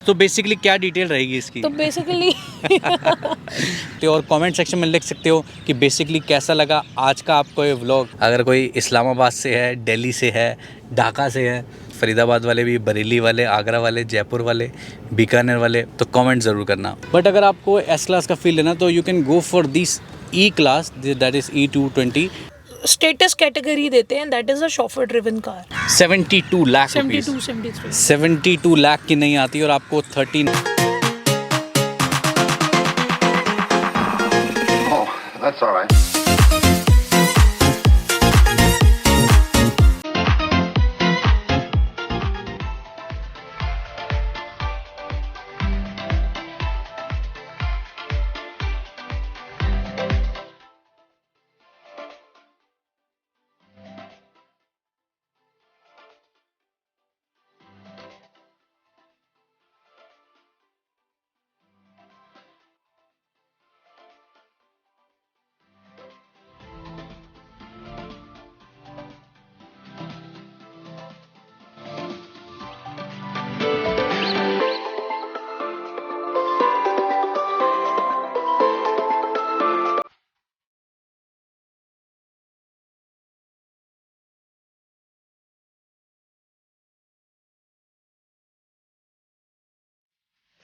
तो बेसिकली क्या डिटेल रहेगी इसकी? तो बेसिकली तो और कमेंट सेक्शन में लिख सकते हो कि बेसिकली कैसा लगा आज का आपको ये व्लॉग। अगर कोई इस्लामाबाद से है, दिल्ली से है, ढाका से है, फरीदाबाद वाले भी, बरेली वाले, आगरा वाले, जयपुर वाले, बीकानेर वाले, तो कमेंट ज़रूर करना। बट अगर आपको एस क्लास का फील लेना तो you can go for this E class, that is E220। Status category देते हैं, that is a chauffeur driven car. 72 lakh 72 73 72 lakh की नहीं आती और आपको 13। Oh, that's all right.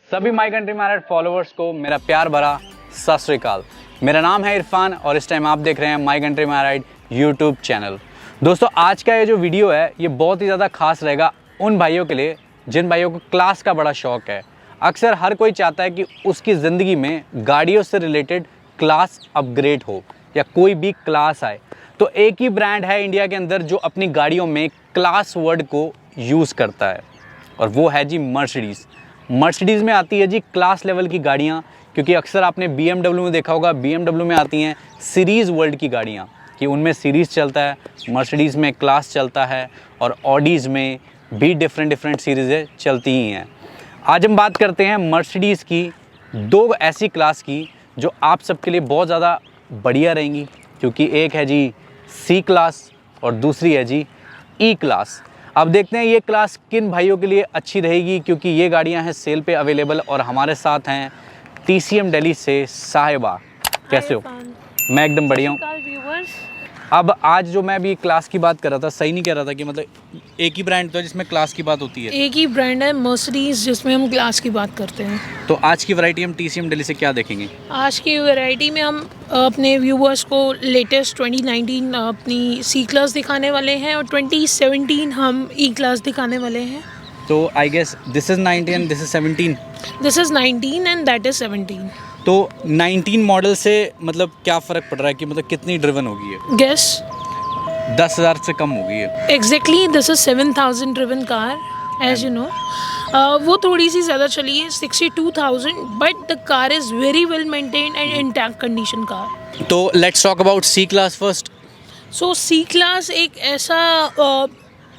सभी माई कंट्री मैरिड फॉलोअर्स को मेरा प्यार भरा सत श्री अकाल। मेरा नाम है इरफान और इस टाइम आप देख रहे हैं my country married YouTube channel. दोस्तों आज का ये जो वीडियो है ये बहुत ही ज़्यादा खास रहेगा उन भाइयों के लिए जिन भाइयों को क्लास का बड़ा शौक़ है। अक्सर हर कोई चाहता है कि उसकी ज़िंदगी में गाड़ियों से रिलेटेड क्लास अपग्रेड हो या कोई भी क्लास आए। तो एक ही ब्रांड है इंडिया के अंदर जो अपनी गाड़ियों में क्लास वर्ड को यूज़ करता है और वो है जी मर्सिडीज़। मर्सिडीज़ में आती है जी क्लास लेवल की गाड़ियाँ, क्योंकि अक्सर आपने BMW में देखा होगा, BMW में आती हैं सीरीज़ वर्ल्ड की गाड़ियाँ कि उनमें सीरीज़ चलता है, मर्सिडीज़ में क्लास चलता है और ऑडीज़ में भी डिफरेंट सीरीज़ें चलती ही हैं। आज हम बात करते हैं मर्सिडीज़ की दो ऐसी क्लास की जो आप सबके लिए बहुत ज़्यादा बढ़िया रहेंगी, क्योंकि एक है जी C क्लास और दूसरी है जी E क्लास। अब देखते हैं ये क्लास किन भाइयों के लिए अच्छी रहेगी, क्योंकि ये गाड़ियां हैं सेल पे अवेलेबल और हमारे साथ हैं TCM दिल्ली से साहिबा। कैसे हो? मैं एकदम बढ़िया हूँ। अब आज जो मैं अभी क्लास की बात कर रहा था, सही नहीं कह रहा था कि मतलब एक ही ब्रांड तो जिसमें क्लास की बात होती है? एक ही ब्रांड है मर्सिडीज जिसमें हम क्लास की बात करते हैं। तो आज की वैरायटी हम TCM दिल्ली से क्या देखेंगे? आज की वैरायटी में हम अपने व्यूवर्स को लेटेस्ट 2019 अपनी C क्लास दिखाने वाले हैं और 2017 हम E क्लास दिखाने वाले हैं। तो I guess this is 19 and this is 17। This is 19 and that is 17। तो 19 मॉडल से मतलब क्या फ़र्क पड़ रहा है कि मतलब कितनी ड्रिवन होगी है? गेस 10,000 से कम होगी है। Exactly this is 7,000 driven car as you know. वो थोड़ी सी ज़्यादा चली है 62,000, but the car is very well maintained and intact condition car. तो let's talk about C class first. So C class एक ऐसा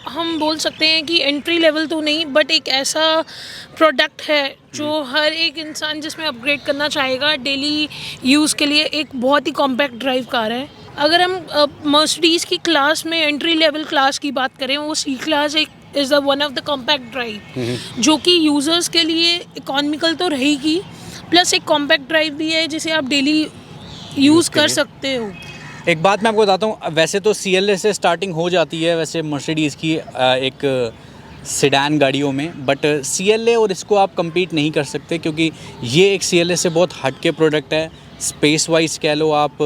हम बोल सकते हैं कि एंट्री लेवल तो नहीं, बट एक ऐसा प्रोडक्ट है जो हर एक इंसान जिसमें अपग्रेड करना चाहेगा डेली यूज़ के लिए, एक बहुत ही कॉम्पैक्ट ड्राइव कार है। अगर हम मर्सिडीज़ की क्लास में एंट्री लेवल क्लास की बात करें, वो C क्लास एक is the one of the compact drive जो कि यूज़र्स के लिए इकोनॉमिकल तो रहेगी, प्लस एक कॉम्पैक्ट ड्राइव भी है जिसे आप डेली यूज़ कर सकते हो। एक बात मैं आपको बताता हूँ, वैसे तो CLA से स्टार्टिंग हो जाती है वैसे मर्सिडीज़ की एक सेडान गाड़ियों में, बट CLA और इसको आप compete नहीं कर सकते क्योंकि ये एक CLA से बहुत हट के प्रोडक्ट है। स्पेस वाइज कह लो, आप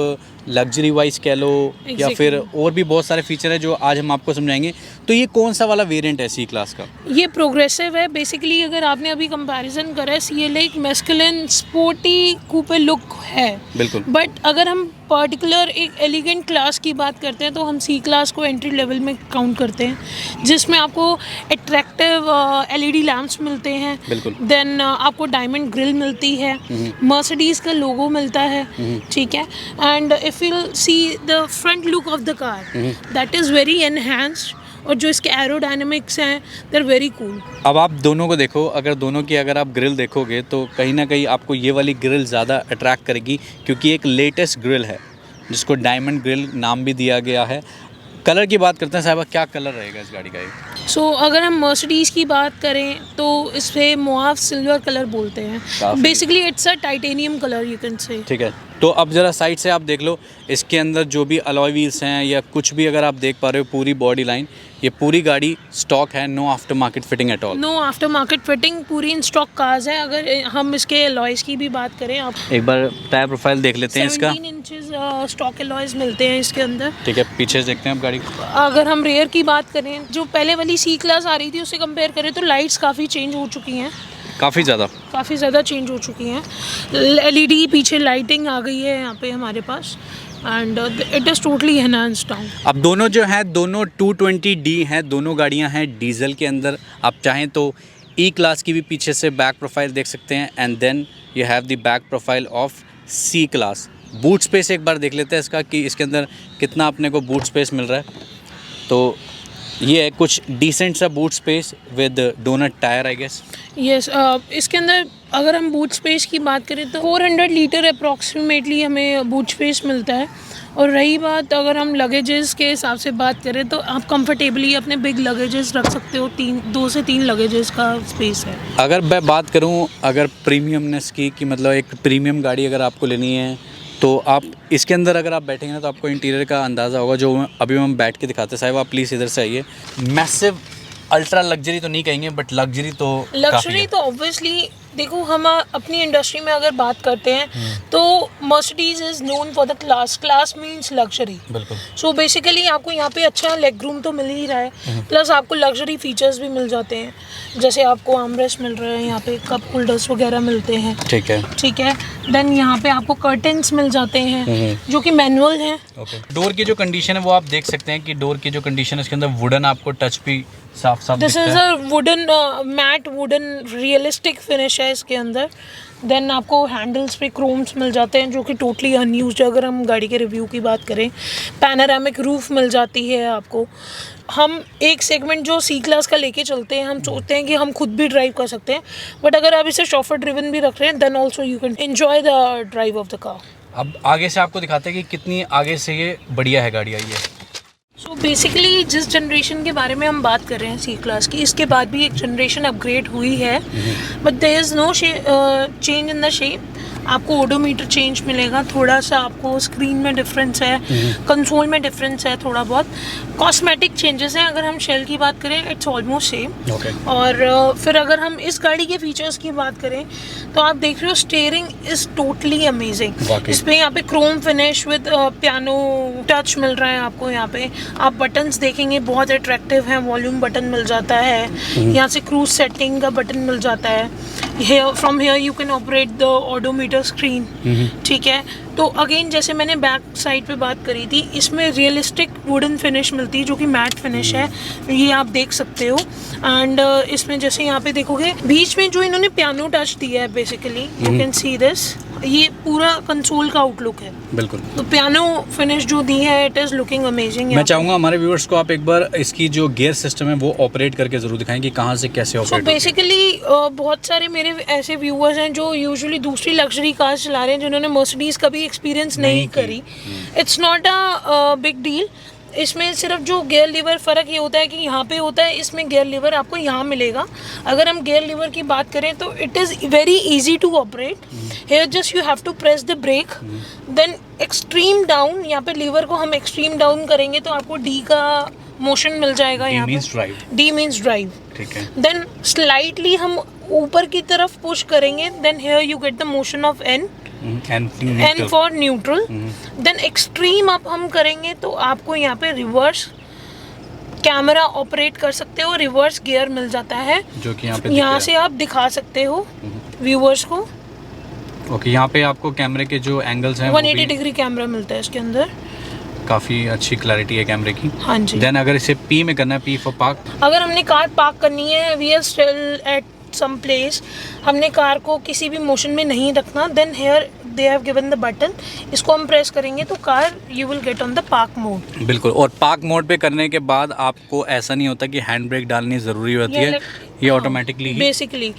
लग्जरी वाइज कह लो, या फिर और भी बहुत सारे फीचर है जो आज हम आपको समझाएंगे। तो ये कौन सा वाला वेरिएंट है C क्लास का? ये प्रोग्रेसिव है बेसिकली। अगर आपने अभी कंपैरिजन करा है, CLA एक मैस्कुलिन स्पोर्टी कूपे लुक है बिल्कुल, बट अगर हम पर्टिकुलर एक एलिगेंट क्लास की बात करते हैं तो हम C क्लास को एंट्री लेवल में काउंट करते हैं, जिसमें आपको अट्रैक्टिव LED लैम्प्स मिलते हैं, बिल्कुल। देन आपको डायमंड ग्रिल मिलती है, मर्सिडीज़ का लोगो मिलता है, ठीक है। And if you see the front look of the car, that is very enhanced, और जो इसके एरोडायनेमिक्स हैं दे आर वेरी कूल। अब आप दोनों को देखो, अगर दोनों की अगर आप ग्रिल देखोगे तो कहीं ना कहीं आपको ये वाली ग्रिल ज़्यादा अट्रैक्ट करेगी, क्योंकि एक लेटेस्ट ग्रिल है जिसको डायमंड ग्रिल नाम भी दिया गया है। कलर की बात करते हैं साहब, क्या कलर रहेगा इस गाड़ी का? सो अगर हम मर्सिडीज़ की बात करें तो इस पे मोआव सिल्वर कलर बोलते हैं. काफ़ी. Basically it's a titanium colour you can say. ठीक है, तो अब ज़रा साइड से आप देख लो, इसके अंदर जो भी अलॉय व्हील्स हैं या कुछ भी अगर आप देख पा रहे हो, पूरी बॉडी लाइन, ये पूरी गाड़ी स्टॉक है, know after market fitting at all. Know after market fitting, पूरी इन स्टॉक कार्स है. अगर हम इसके अलॉयज़ की भी बात करें, आप एक बार टायर प्रोफाइल देख लेते हैं इसका. 17 इंचेस स्टॉक अलॉयज़ मिलते हैं इसके अंदर. ठीक है, पीछे से देखते हैं आप गाड़ी. अगर हम रेयर की बात करें, जो पहले वाली सी क्लास आ रही थी उससे कंपेयर करें तो लाइट्स काफ़ी चेंज हो चुकी हैं. काफ़ी ज़्यादा चेंज हो चुकी हैं. LED पीछे लाइटिंग आ गई है यहाँ पे हमारे पास, and it is totally enhanced down. अब दोनों जो हैं, दोनों 220D हैं, दोनों गाड़ियां हैं डीजल के अंदर. आप चाहें तो ई क्लास की भी पीछे से बैक प्रोफाइल देख सकते हैं, and then you have the back profile of C class. Boot space एक बार देख लेते हैं इसका कि इसके अंदर कितना अपने को बूट स्पेस मिल रहा है. तो ये है कुछ डिसेंट सा boot space with donut tyre I guess. Yes, इसके अंदर अगर हम बूट स्पेस की बात करें तो 400 लीटर अप्रॉक्सीमेटली हमें बूट स्पेस मिलता है. और रही बात अगर हम लगेजेस के हिसाब से बात करें तो आप कंफर्टेबली अपने बिग लगेजेस रख सकते हो. 2 से 3 लगेजेस का स्पेस है. अगर मैं बात करूं अगर प्रीमियमनेस की कि मतलब एक प्रीमियम गाड़ी अगर आपको लेनी है तो आप इसके अंदर अगर आप बैठेंगे ना तो आपको इंटीरियर का अंदाज़ा होगा, जो अभी हम बैठ के दिखाते हैं. साहब आप प्लीज़ इधर से आइए. मैसिव अल्ट्रा लग्जरी तो नहीं कहेंगे, बट लग्जरी तो लग्जरी तो ऑब्वियसली देखो, हम अपनी इंडस्ट्री में अगर बात करते हैं तो Mercedes is known for the class means luxury. बिल्कुल. सो बेसिकली आपको यहाँ पे अच्छा लेग रूम तो मिल ही रहा है, प्लस आपको लग्जरी फीचर्स भी मिल जाते हैं. जैसे आपको आर्मरेस्ट मिल रहा है, यहाँ पे कप होल्डर्स वगैरह मिलते हैं. ठीक है. देन यहाँ पे आपको कर्टन्स मिल जाते हैं जो कि मैनुअल हैं. डोर की जो कंडीशन है वो आप देख सकते हैं कि डोर की जो कंडीशन है उसके अंदर वुडन आपको टच भी साफ दिस दिखता इज़ है. A wooden mat wooden realistic finish है इसके अंदर. देन आपको हैंडल्स पे क्रोम्स मिल जाते हैं जो कि टोटली अनयूज्ड. अगर हम गाड़ी के रिव्यू की बात करें, पैनारामिक रूफ मिल जाती है आपको. हम एक सेगमेंट जो सी क्लास का लेके चलते हैं, हम सोचते हैं कि हम खुद भी ड्राइव कर सकते हैं, बट अगर आप इसे शॉफर ड्रिवन भी रख रहे हैं then also you can enjoy the drive of the car. अब आगे से आपको दिखाते हैं कि कितनी आगे से ये बढ़िया है गाड़ी. आई है. सो बेसिकली जिस जनरेशन के बारे में हम बात कर रहे हैं सी क्लास की, इसके बाद भी एक जनरेशन अपग्रेड हुई है, but there is no change in the shape. आपको ओडोमीटर चेंज मिलेगा, थोड़ा सा आपको स्क्रीन में डिफरेंस है, कंसोल में डिफरेंस है, थोड़ा बहुत कॉस्मेटिक चेंजेस हैं. अगर हम शेल की बात करें इट्स ऑलमोस्ट सेम. और फिर अगर हम इस गाड़ी के फीचर्स की बात करें तो आप देख रहे हो स्टीयरिंग इज़ टोटली अमेजिंग. इस पर यहाँ पे chrome finish with piano touch मिल रहा है आपको. यहाँ पे आप बटन्स देखेंगे बहुत अट्रैक्टिव हैं. वॉल्यूम बटन मिल जाता है, यहाँ से क्रूज सेटिंग का बटन मिल जाता है. From here you can operate the odometer screen. ठीक है. तो अगेन जैसे मैंने बैक साइड पे बात करी थी, इसमें रियलिस्टिक वुडन फिनिश मिलती है जो कि मैट फिनिश है, ये आप देख सकते हो. एंड इसमें जैसे यहाँ पे देखोगे बीच में जो इन्होंने पियानो टच दिया है, basically you can see this, ये पूरा कंसोल का आउटलुक है. बिल्कुल. तो पियानो फिनिश जो दी है इट इज़ लुकिंग अमेजिंग. मैं चाहूँगा हमारे व्यूअर्स को आप एक बार इसकी जो गियर सिस्टम है वो ऑपरेट करके ज़रूर दिखाएं कि कहाँ से कैसे ऑपरेट. सो बेसिकली बहुत सारे मेरे ऐसे व्यूअर्स हैं जो यूजुअली दूसरी लग्जरी कार्स चला रहे हैं, जिन्होंने मर्सिडीज़ कभी एक्सपीरियंस नहीं करी. It's not a big deal. इसमें सिर्फ जो गियर लीवर फ़र्क ये होता है कि यहाँ पे होता है, इसमें गियर लीवर आपको यहाँ मिलेगा. अगर हम गियर लीवर की बात करें तो it is very easy to operate. Here just you have to press the brake, then extreme down. यहाँ पे लीवर को हम एक्सट्रीम डाउन करेंगे तो आपको डी का मोशन मिल जाएगा. यहाँ पे डी मीन्स ड्राइव. ठीक है. देन स्लाइटली हम ऊपर की तरफ पुश करेंगे, then here you get the motion of N. N for neutral. Then extreme up हम करेंगे तो आपको यहाँ पे रिवर्स कैमरा ऑपरेट कर सकते हो, रिवर्स गियर मिल जाता है जो कि यहाँ पे यहाँ से आप दिखा सकते हो व्यूअर्स को. ओके. यहाँ पे आपको कैमरे के जो एंगल्स हैं 180 डिग्री कैमरा मिलता है इसके अंदर. काफ़ी अच्छी क्लैरिटी है कैमरे की. हाँ जी. देन अगर इसे पी में करना है, पी फॉर पार्क, अगर हमने कार पार्क करनी है, we are still at some place, हमने कार को किसी भी मोशन में नहीं रखना, then here they have given the button. इसको हम प्रेस करेंगे तो car you will get on the park mode. बिल्कुल. और पार्क मोड पे करने के बाद आपको ऐसा नहीं होता कि हैंड ब्रेक डालनी ज़रूरी होती है, ये ऑटोमेटिकली बेसिकली.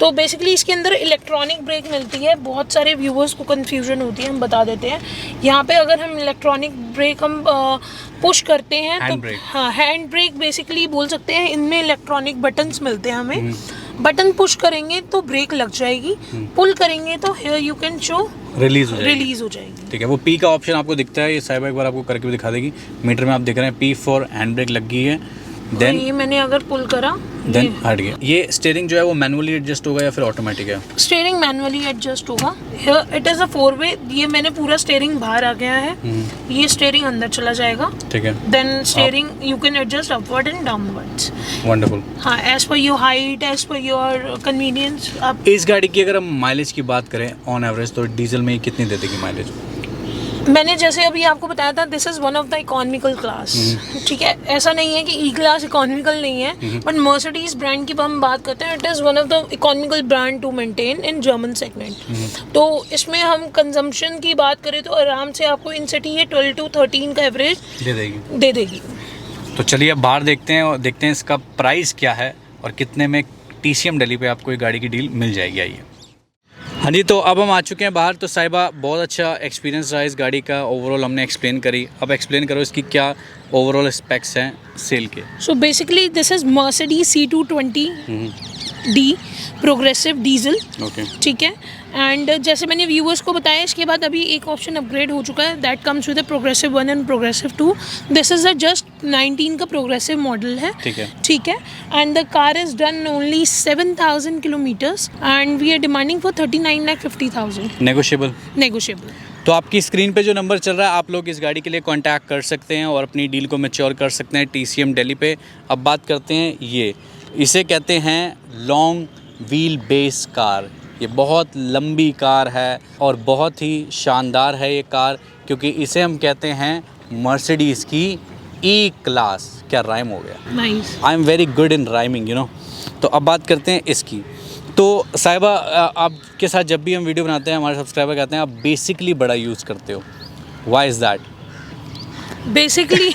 तो बेसिकली इसके अंदर इलेक्ट्रॉनिक ब्रेक मिलती है। बहुत सारे व्यूवर्स को कन्फ्यूजन होती है, हम बता देते हैं। यहाँ पे अगर हम इलेक्ट्रॉनिक ब्रेक हम पुश करते हैं हैंड तो ब्रेक। हाँ, हैंड ब्रेक बेसिकली बोल सकते हैं। इनमें इलेक्ट्रॉनिक बटन्स मिलते हैं हमें। बटन पुश करेंगे तो ब्रेक लग जाएगी, पुल करेंगे तो here you can show release हो जाएगी। ठीक है, वो पी का ऑप्शन आपको दिखता है, ये साहिबा एक बार आपको करके भी दिखा देगी। मीटर में आप देख रहे हैं पी फॉर हैंड ब्रेक लग गई है। देन ये मैंने अगर पुल करा, देन हट गया। ये स्टीयरिंग जो है वो मैनुअली एडजस्ट होगा या फिर ऑटोमेटिक है? स्टीयरिंग मैनुअली एडजस्ट होगा। हियर इट इज अ 4-वे। ये मैंने पूरा स्टीयरिंग बाहर आ गया है, ये स्टीयरिंग अंदर चला जाएगा। ठीक है, then steering you can adjust upward and downwards. Wonderful. हाँ, as per your height, as per your convenience. आप इस गाड़ी की अगर हम माइलेज की बात करें ऑन एवरेज, तो डीजल में ये कितनी दे देगी माइलेज? मैंने जैसे अभी आपको बताया था, this is one of the economical class. ठीक है, ऐसा नहीं है कि ई क्लास इकोनॉमिकल नहीं है, बट मर्सिडीज ब्रांड की हम बात करते हैं, it is one of the economical brand to maintain in German segment. तो इसमें हम कंजम्पशन की बात करें तो आराम से आपको इन सिटी ये 12 to 13 का एवरेज दे देगी। तो चलिए अब बाहर देखते हैं और देखते हैं इसका प्राइस क्या है और कितने में TCM दिल्ली पे आपको ये गाड़ी की डील मिल जाएगी। आइए। हाँ जी, तो अब हम आ चुके हैं बाहर। तो साहिबा बहुत अच्छा एक्सपीरियंस रहा इस गाड़ी का, ओवरऑल हमने एक्सप्लेन करी। अब एक्सप्लेन करो इसकी क्या ओवरऑल स्पेक्स हैं सेल के। So basically this is Mercedes C220D progressive diesel. Okay, ठीक है। एंड जैसे मैंने व्यूअर्स को बताया, इसके बाद अभी एक ऑप्शन अपग्रेड हो चुका है, that comes with progressive 1 and progressive 2। This is a just 19 का प्रोग्रेसिव मॉडल है। ठीक है। And the car is done only 7,000 kilometres and we are demanding for 39,50,000। Negotiable. तो आपकी स्क्रीन पे जो नंबर चल रहा है, आप लोग इस गाड़ी के लिए कांटेक्ट कर सकते हैं और अपनी डील को मैच्योर कर सकते हैं TCM दिल्ली पे। अब बात करते हैं, ये इसे कहते हैं लॉन्ग व्हील बेस कार। ये बहुत लंबी कार है और बहुत ही शानदार है ये कार, क्योंकि इसे हम कहते हैं मर्सिडीज़ की ई क्लास। क्या राइम हो गया, nice. I am very good in rhyming, you know. तो अब बात करते हैं इसकी। तो साहिबा, आपके साथ जब भी हम वीडियो बनाते हैं, हमारे सब्सक्राइबर कहते हैं आप बेसिकली बड़ा यूज़ करते हो। Why is that? Basically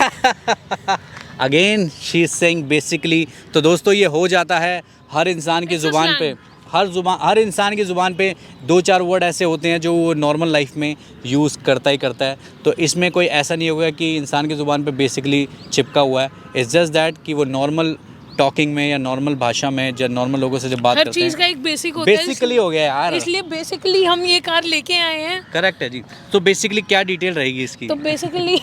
again she is saying basically. तो दोस्तों, ये हो जाता है हर इंसान की ज़ुबान पे, हर इंसान की ज़ुबान पे 2-4 वर्ड ऐसे होते हैं जो वो नॉर्मल लाइफ में यूज़ करता ही करता है। तो इसमें कोई ऐसा नहीं होगा कि इंसान की ज़ुबान पे बेसिकली चिपका हुआ है। इट्स जस्ट दैट कि वो नॉर्मल टॉकिंग में या नॉर्मल भाषा में जब नॉर्मल लोगों से जब बात करते हैं, हर चीज़ का एक बेसिक होता है। बेसिकली हो गया यार, इसलिए बेसिकली हम ये कार लेके आए हैं। करेक्ट है जी। तो बेसिकली क्या डिटेल रहेगी इसकी? तो बेसिकली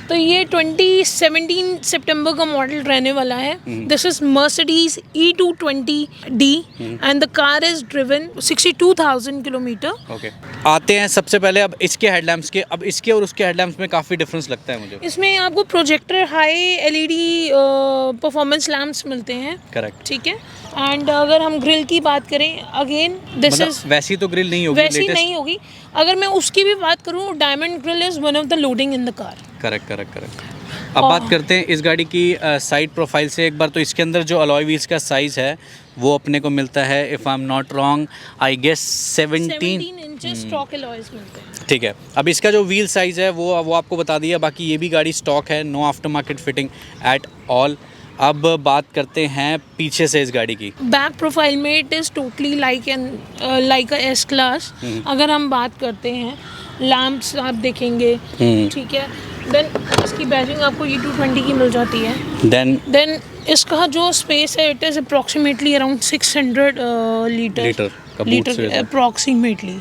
तो ये 2017 सितंबर का मॉडल रहने वाला है। This is Mercedes E220D and the car is driven 62,000 kilometre. Okay, आते हैं सबसे पहले अब इसके हेडलैम्प्स के। अब इसके और उसके हेडलैम्प्स में काफ़ी डिफरेंस लगता है मुझे। इसमें आपको projector high LED performance lamps मिलते हैं। करेक्ट। ठीक है। एंड अगर हम ग्रिल की बात करें, अगेन दिस इज वैसी तो ग्रिल नहीं होगी, वैसी नहीं होगी। अगर मैं उसकी भी बात करूं, diamond grill is one of the loading in the car. Correct. अब बात करते हैं इस गाड़ी की साइड प्रोफाइल से। एक बार तो इसके अंदर जो अलॉय व्हील्स का साइज़ है वो अपने को मिलता है, if I am not wrong, I guess 17 inches stock alloys मिलते हैं। ठीक है। अब इसका जो व्हील साइज़ है वो आपको बता दिया। बाकी ये भी गाड़ी स्टॉक है, know after market fitting at all. अब बात करते हैं पीछे से इस गाड़ी की। बैक प्रोफाइल में it is totally like a S class. अगर हम बात करते हैं, लैम्प्स आप देखेंगे, ठीक है। देन इसकी बैजिंग आपको E220 की मिल जाती है। देन इसका जो स्पेस है, it is approximately around 600 litre approximately.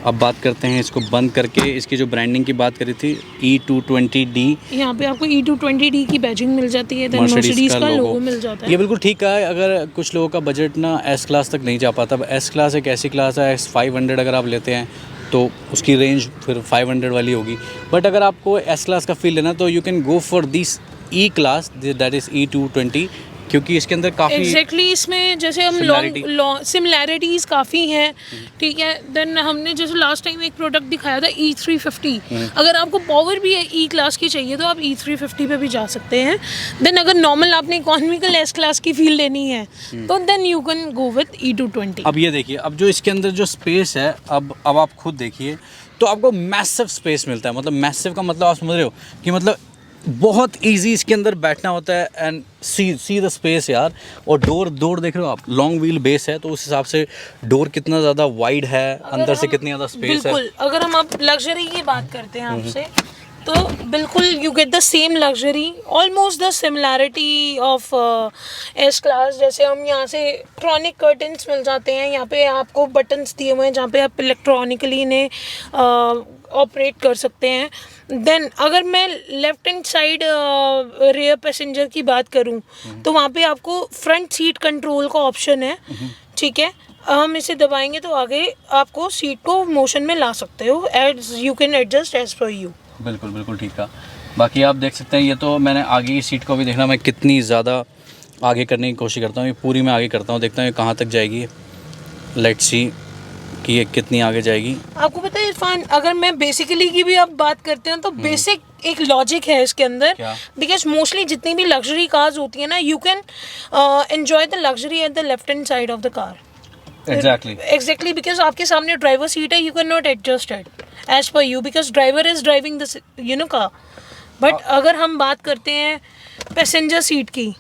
अब बात करते हैं इसको बंद करके, इसकी जो ब्रांडिंग की बात करी थी E220D, यहाँ पे आपको E220D की बैजिंग मिल जाती है, मर्सिडीज का लोगो मिल जाता है। ये बिल्कुल ठीक है। अगर कुछ लोगों का बजट ना एस क्लास तक नहीं जा पाता, एस क्लास एक ऐसी क्लास है, S500 अगर आप लेते हैं तो उसकी रेंज फिर 500 वाली होगी। बट अगर आपको एस क्लास का फील लेना तो you can go for this E class, that is E220, क्योंकि इसके अंदर काफ़ी एग्जैक्टली इसमें जैसे हम सिमिलैरिटीज़ काफ़ी हैं। ठीक है। देन हमने जैसे लास्ट टाइम एक प्रोडक्ट दिखाया था E350। अगर आपको पावर भी ई क्लास की चाहिए तो आप E350 पे भी जा सकते हैं। देन अगर नॉर्मल आपने इकोनॉमिकल एस क्लास की फील लेनी है तो then you can go with E220। अब ये देखिए, अब जो इसके अंदर जो स्पेस है, अब आप खुद देखिए, तो आपको मैसिव स्पेस मिलता है। मतलब मैसिव का मतलब आप समझ रहे हो कि मतलब बहुत इजी इसके अंदर बैठना होता है एंड सी द स्पेस यार। और डोर देख रहे हो आप, लॉन्ग व्हील बेस है तो उस हिसाब से डोर कितना ज़्यादा वाइड है, अंदर से कितनी ज़्यादा स्पेस है। बिल्कुल, अगर हम अब लग्जरी की बात करते हैं आपसे, तो बिल्कुल you get the same luxury, almost the similarity of S class. जैसे हम यहाँ से ट्रॉनिक कर्टन्स मिल जाते हैं, यहाँ पे आपको बटन्स दिए हुए हैं जहाँ पे आप इलेक्ट्रॉनिकली इन्हें ऑपरेट कर सकते हैं। देन अगर मैं left hand side rear passenger की बात करूँ तो वहाँ पे आपको फ्रंट सीट कंट्रोल का ऑप्शन है, ठीक है। हम इसे दबाएंगे तो आगे आपको सीट को मोशन में ला सकते हो, as you can adjust as per you. बिल्कुल बिल्कुल ठीक है। बाकी आप देख सकते हैं, ये तो मैंने आगे की सीट को भी देखना, मैं कितनी ज़्यादा आगे करने की कोशिश करता हूँ। ये पूरी मैं आगे करता हूँ, देखता हूँ ये कहाँ तक जाएगी। लेट्स सी कि ये कितनी आगे जाएगी। आपको पता है इरफान, अगर मैं बेसिकली की भी आप बात करते हैं तो बेसिक एक लॉजिक है इसके अंदर, बिकॉज मोस्टली जितनी भी लग्जरी कार्स होती है ना, you can enjoy the luxury at the left hand side of the car. Exactly because आपके सामने ड्राइवर सीट है, you can not adjust it as per you, because driver is driving the you know car. But अगर हम बात करते हैं passenger seat की,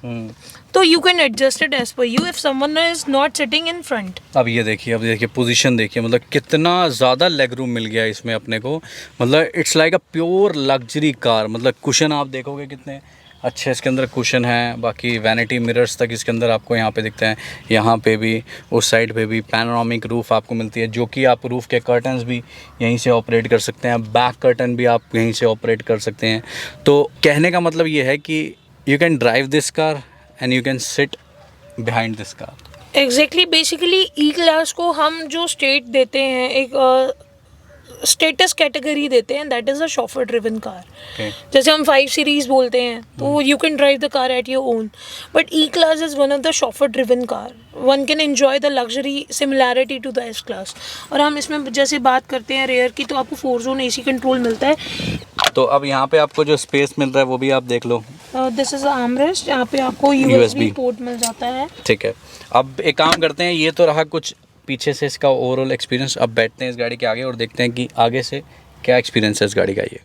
तो you can adjust it as per you if someone is not sitting in front. अब देखिए position देखिए, मतलब कितना ज़्यादा लेग रूम मिल गया इसमें अपने को। मतलब it's like a pure luxury car. मतलब कुशन आप देखोगे कितने अच्छे इसके अंदर कुशन है। बाकी वैनिटी मिरर्स तक इसके अंदर आपको यहाँ पे दिखते हैं, यहाँ पे भी, उस साइड पे भी। पैनोरामिक रूफ़ आपको मिलती है, जो कि आप रूफ़ के कर्टन्स भी यहीं से ऑपरेट कर सकते हैं, बैक कर्टन भी आप यहीं से ऑपरेट कर सकते हैं। तो कहने का मतलब ये है कि you can drive this car and you can sit behind this car. Exactly, basically E class को हम जो स्टेट देते हैं, एक स्टेटस कैटेगरी देते हैं, that is a chauffeur driven car. जैसे हम 5 सीरीज बोलते हैं तो you can drive the car at your own, but E class is one of the chauffeur driven car. One can enjoy the luxury similarity to the S class. और हम इसमें जैसे बात करते हैं रेयर की, तो आपको 4 जोन AC कंट्रोल मिलता है। तो अब यहाँ पे आपको जो स्पेस मिल रहा है वो भी आप देख लो। दिस इज आर्मरेस्ट, यहाँ पे आपको USB पोर्ट मिल जाता है। ठीक है, अब एक काम करते हैं, ये तो रहा कुछ पीछे से इसका ओवरऑल एक्सपीरियंस। अब बैठते हैं इस गाड़ी के आगे और देखते हैं कि आगे से क्या एक्सपीरियंस है इस गाड़ी का। ये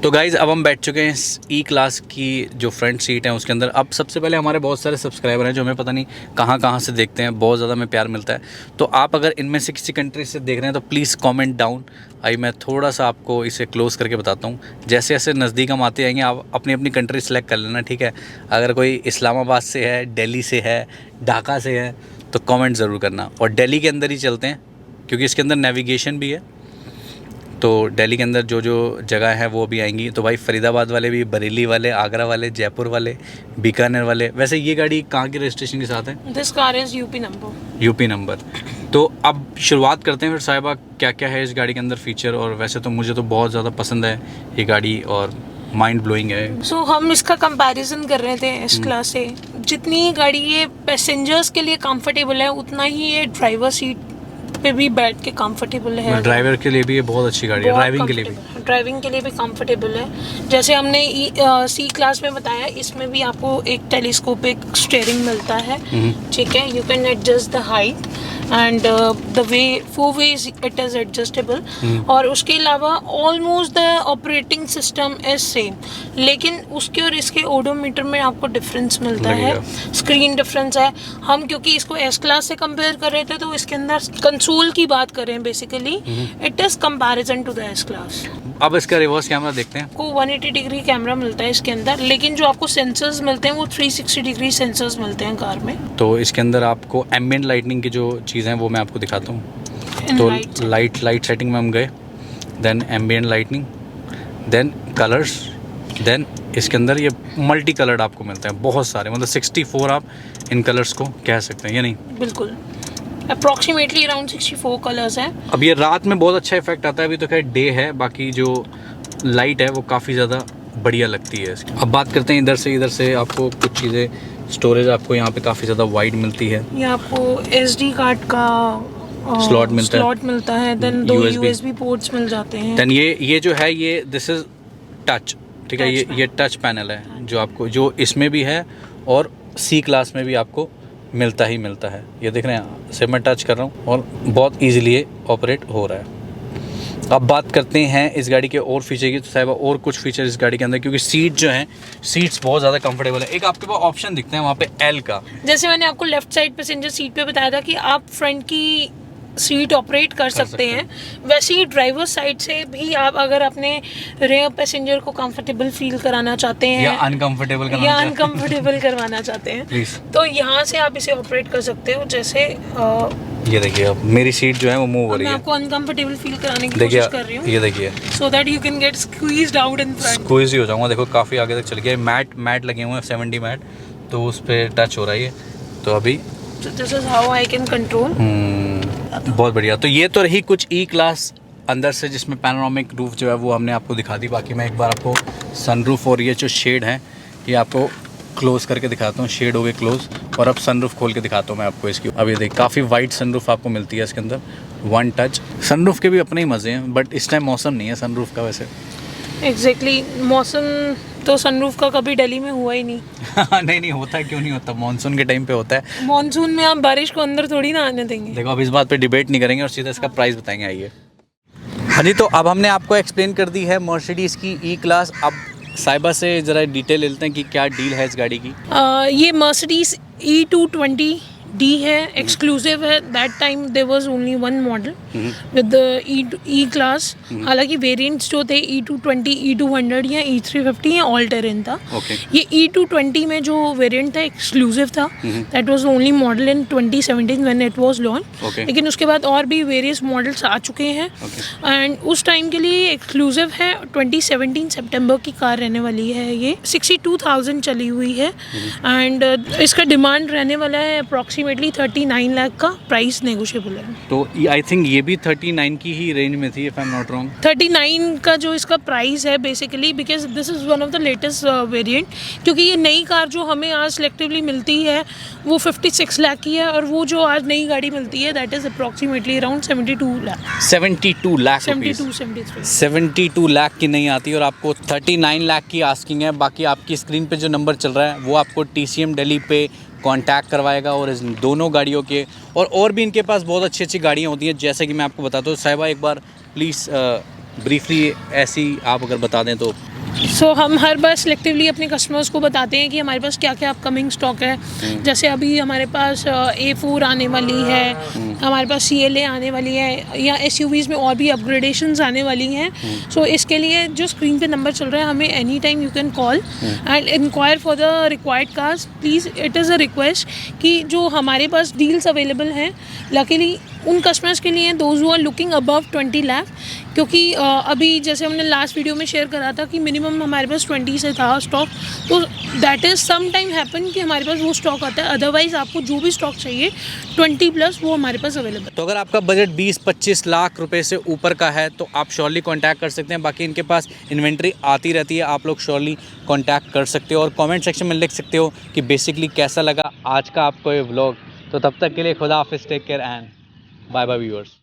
तो गाइज़ अब हम बैठ चुके हैं इस ई क्लास की जो फ्रंट सीट है उसके अंदर। अब सबसे पहले हमारे बहुत सारे सब्सक्राइबर हैं जो हमें पता नहीं कहाँ से देखते हैं, बहुत ज़्यादा हमें प्यार मिलता है। तो आप अगर इनमें से किसी कंट्री से देख रहे हैं तो प्लीज़ कमेंट डाउन। आई मैं थोड़ा सा आपको इसे क्लोज़ करके बताता हूँ। जैसे जैसे नज़दीक हम आते जाएंगे आप अपनी अपनी कंट्री सेलेक्ट कर लेना, ठीक है। अगर कोई इस्लामाबाद से है, दिल्ली से है, ढाका से है तो कमेंट ज़रूर करना। और दिल्ली के अंदर ही चलते हैं क्योंकि इसके अंदर नेविगेशन भी है, तो दिल्ली के अंदर जो जो जगह है वो भी आएंगी। तो भाई फरीदाबाद वाले भी, बरेली वाले, आगरा वाले, जयपुर वाले, बीकानेर वाले। वैसे ये गाड़ी कहाँ के रजिस्ट्रेशन के साथ है? This car is UP number. UP number. तो अब शुरुआत करते हैं फिर साहिबा, क्या क्या है इस गाड़ी के अंदर फ़ीचर। और वैसे तो मुझे तो बहुत ज़्यादा पसंद है ये गाड़ी और माइंड ब्लोइंग है। सो हम इसका कंपैरिजन कर रहे थे एस क्लास से। जितनी गाड़ी ये पैसेंजर्स के लिए कंफर्टेबल है, उतना ही ये ड्राइवर सीट पे भी बैठ के कंफर्टेबल है। ड्राइवर के लिए भी ये बहुत अच्छी गाड़ी है, ड्राइविंग के लिए भी कंफर्टेबल है। जैसे हमने सी क्लास में बताया, इसमें भी आपको एक टेलीस्कोपिक स्टीयरिंग मिलता है, ठीक है। You can adjust the height and the way 4 ways it is adjustable. और उसके अलावा almost the operating system is same, लेकिन उसके और इसके ओडोमीटर में आपको डिफरेंस मिलता है, स्क्रीन डिफरेंस है। हम क्योंकि इसको एस क्लास से कंपेयर कर रहे थे तो इसके अंदर कंसोल की बात करें, basically it is comparison to the S class. अब इसका रिवर्स कैमरा देखते हैं। को 180 डिग्री कैमरा मिलता है इसके अंदर, लेकिन जो आपको सेंसर्स मिलते हैं वो 360 डिग्री सेंसर्स मिलते हैं कार में। तो इसके अंदर आपको एम्बिएंट लाइटनिंग की जो चीज़ है वो मैं आपको दिखाता हूँ। तो लाइट सेटिंग में हम गए, then ambient lightning, then colours, then इसके अंदर ये मल्टी कलर्ड आपको मिलते हैं बहुत सारे, मतलब 64 आप इन कलर्स को कह सकते हैं या नहीं? बिल्कुल, अप्रॉक्सीमेटली अराउंड 64 कलर्स हैं। अब ये रात में बहुत अच्छा इफेक्ट आता है, अभी तो खैर डे है, बाकी जो लाइट है वो काफ़ी ज़्यादा बढ़िया लगती है इसकी। अब बात करते हैं इधर से आपको कुछ चीज़ें। स्टोरेज आपको यहाँ पे काफ़ी ज़्यादा वाइड मिलती है। ये आपको SD कार्ड का स्लॉट मिलता है। देन 2 USB पोर्ट्स मिल जाते हैं। देन ये जो है ये दिस इज़ टच, ठीक है। ये टच पैनल है जो आपको, जो इसमें भी है और सी क्लास में भी आपको मिलता है। ये देख रहे हैं, से मैं टच कर रहा हूँ और बहुत ईजिली ये ऑपरेट हो रहा है। अब बात करते हैं इस गाड़ी के और फीचर की। तो साहिबा और कुछ फीचर इस गाड़ी के अंदर, क्योंकि सीट जो है सीट्स बहुत ज़्यादा कंफर्टेबल है। एक आपके पास ऑप्शन दिखते हैं वहाँ पे एल का, जैसे मैंने आपको लेफ्ट साइड पैसेंजर सीट पे बताया था कि आप फ्रंट की सीट ऑपरेट कर सकते हैं, वैसे ही ड्राइवर साइड से भी आप अगर अपने रेयर पैसेंजर को कंफर्टेबल फील कराना चाहते हैं या अनकंफर्टेबल करवाना चाहते हैं प्लीज, तो यहाँ से आप इसे ऑपरेट कर सकते हो। जैसे ये देखिए अब मेरी सीट जो है वो मूव हो रही मैं है, आपको अनकंफर्टेबल फील कराने की कोशिश कर रही हूँ, ये देखिए so that you can get squeezed out in front. Squeeze ही हो जाऊंगा। देखो काफ़ी आगे तक चल गया। मैट लगे हुए हैं 70 मैट, तो उस पर टच हो रहा है ये। तो अभी this is how I can control. बहुत बढ़िया। तो ये तो रही कुछ ई क्लास अंदर से, जिसमें पैनोरामिक रूफ जो है वो हमने आपको दिखा दी। बाकी मैं एक बार आपको सनरूफ और ये जो शेड है ये आपको क्लोज़ करके दिखाता हूँ। शेड हो गए क्लोज़, और अब सनरूफ खोल के दिखाता हूँ मैं आपको इसकी। अब ये देख काफ़ी वाइड सनरूफ आपको मिलती है इसके अंदर, वन टच। सनरूफ के भी अपने ही मज़े हैं, बट इस टाइम मौसम नहीं है सनरूफ का वैसे। एग्जैक्टली मौसम तो सनरूफ का कभी दिल्ली में हुआ ही नहीं। नहीं होता है, क्यों नहीं होता, मानसून के टाइम पे होता है। मानसून में आप बारिश को अंदर थोड़ी ना आने देंगे। देखो अब इस बात पे डिबेट नहीं करेंगे और सीधा इसका प्राइस बताएंगे, आइए। हाँ जी, तो अब हमने आपको एक्सप्लेन कर दी है मर्सिडीज़ की ई क्लास। अब साहिबा से ज़रा डिटेल लेते हैं कि क्या डील है इस गाड़ी की। ये मर्सिडीज E220D है, एक्सक्लूसिव है। That time there was only one model with the E class. हालांकि वेरिएंट्स जो थे E220, E200 या E350 या ऑल टेरेन था। ये E220 में जो वेरिएंट था एक्सक्लूसिव था, that was only model in 2017 when it was launch. लेकिन उसके बाद और भी वेरियस मॉडल्स आ चुके हैं एंड उस टाइम के लिए एक्सक्लूसिव है। 2017 सितंबर की कार रहने वाली है। ये 62,000 चली हुई है एंड इसका डिमांड रहने वाला है अप्रॉक्सीमेटली 39 लाख का। प्राइस नेगोशिएबल है। तो आई थिंक ये भी 39 की ही रेंज में थी, if I am not wrong. 39 का जो इसका प्राइस है basically, because this is one of the latest variant, क्योंकि ये नई कार जो हमें आज सिलेक्टिवली मिलती है वो 56 लाख की है, और वो जो आज नई गाड़ी मिलती है that is approximately around 72 lakh 72 lakh की नहीं आती, और आपको 39 लाख की आस्किंग है। बाकी आपकी स्क्रीन पे जो नंबर चल रहा है वो आपको TCM दिल्ली पे कांटेक्ट करवाएगा, और इस दोनों गाड़ियों के और भी इनके पास बहुत अच्छी अच्छी गाड़ियाँ होती हैं, जैसे कि मैं आपको बताता हूँ। साहिबा एक बार प्लीज़ ब्रीफली ऐसी आप अगर बता दें तो। हम हर बार सिलेक्टिवली अपने कस्टमर्स को बताते हैं कि हमारे पास क्या क्या अपकमिंग स्टॉक है। जैसे अभी हमारे पास A4 आने वाली है, हमारे पास CLA आने वाली है, या SUVs में और भी अपग्रेडेशंस आने वाली हैं। इसके लिए जो स्क्रीन पे नंबर चल रहा है, हमें any time you can call and inquire for the required cars. Please it is a request कि जो हमारे पास डील्स अवेलेबल हैं, लकीली उन कस्टमर्स के लिए those who are looking above 20 lakh, क्योंकि अभी जैसे हमने लास्ट वीडियो में शेयर करा था कि मिनिमम हमारे पास 20 से था स्टॉक, तो that is some time happen कि हमारे पास वो स्टॉक आता है। अदरवाइज़ आपको जो भी स्टॉक चाहिए 20 प्लस वो हमारे पास अवेलेबल। तो अगर आपका बजट 20-25 लाख रुपए से ऊपर का है तो आप श्योरली कांटेक्ट कर सकते हैं। बाकी इनके पास इन्वेंट्री आती रहती है, आप लोग श्योरली कांटेक्ट कर सकते हो, और कमेंट सेक्शन में लिख सकते हो कि बेसिकली कैसा लगा आज का आपको ये व्लॉग। तो तब तक के लिए खुदा हाफिज़, take care and bye bye viewers.